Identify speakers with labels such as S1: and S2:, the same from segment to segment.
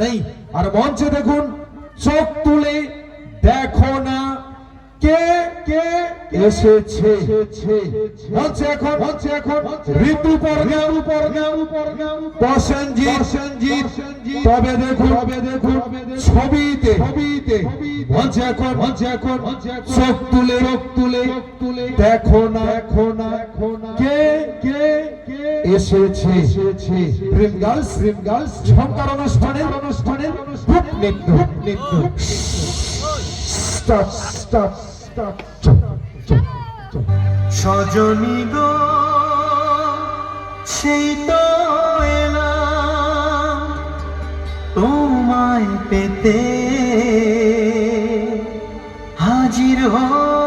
S1: নেই। আর মঞ্চে দেখুন, চোখ তুলে দেখো না কে কে এসেছে। মঞ্চে এখন ঋতুপর্ণা প্রসেনজিৎ। তবে দেখুন ছবিতে মঞ্চে এখন চোখ তুলে দেখো না কে কে এসেছে। ড্রিম গার্লস ঝঙ্কার অনুষ্ঠানে গ্রুপ নৃত্য।
S2: সজনী গো সেই তো এলাম তোমায় পেতে, হাজির হলাম।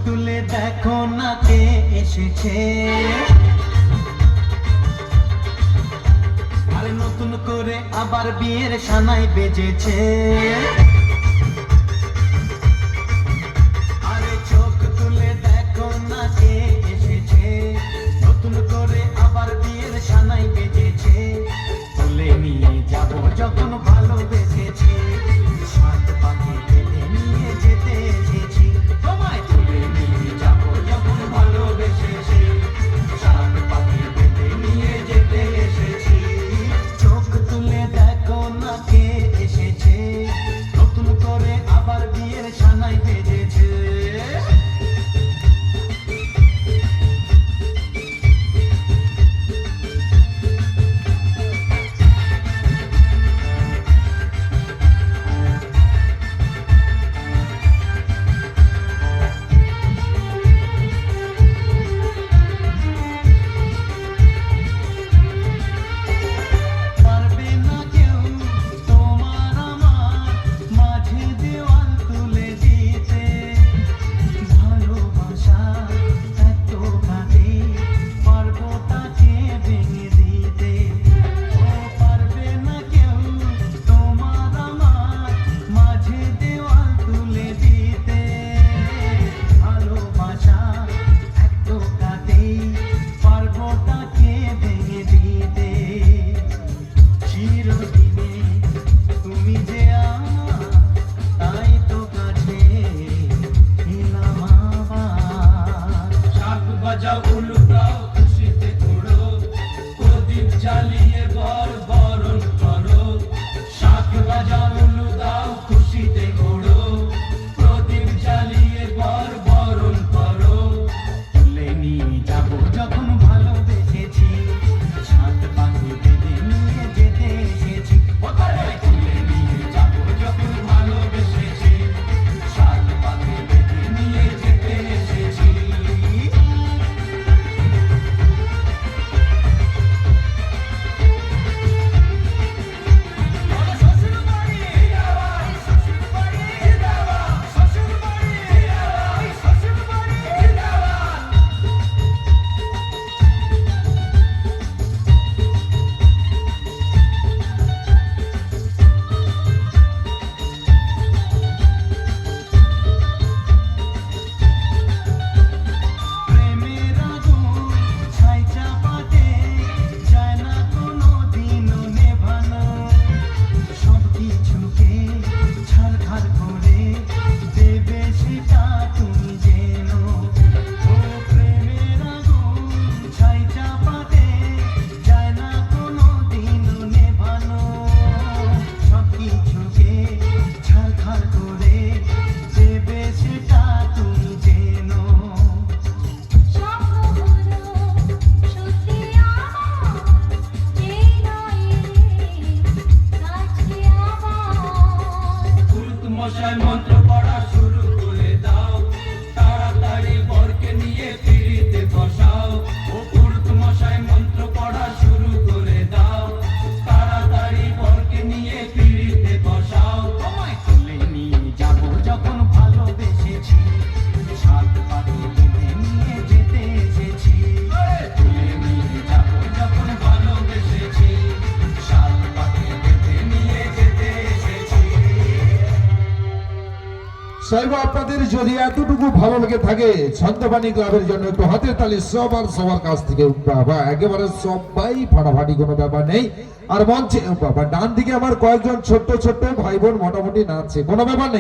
S2: তুলে দেখো না কে এসেছে, আরে নতুন করে আবার বিয়ের সানাই বেজেছে। আরে চোখ তুলে দেখো না কে এসেছে, নতুন করে আবার বিয়ের সানাই বেজেছে। তুলে নিয়ে যাব যখন ভালোবেসেছি, সাত পাখি বেঁধে নিয়ে যেতে এসেছি। তোমায় তুলে নিয়ে যাব যখন ভালোবেসেছি, সাত পাখি বেঁধে নিয়ে যেতে এসেছি। চোখ তুলে দেখো না কে এসেছে, নতুন করে আবার বিয়ের সানাই বেজেছে।
S3: মন্ত্র পড়া শুরু করে দাও, তাড়াতাড়ি বরকে নিয়ে ফিরিতে বসাও। ও পুরুত মশাই মন্ত্র পড়া শুরু করে দাও, তাড়াতাড়ি বরকে নিয়ে ফিরিতে বসাও।
S1: সাহেব আপনাদের যদি এতটুকু ভালো লেগে থাকে ছন্দবাণী ক্লাবের জন্য একটু হাতের তালি সবার কাছ থেকে বাবা, একেবারে সবাই ফাটাফাটি, কোনো ব্যাপার নেই। আর মঞ্চে বাবা ডান দিকে আমার কয়েকজন ছোট্ট ছোট্ট ভাই বোন মোটামুটি নাচছে, কোনো ব্যাপার নেই।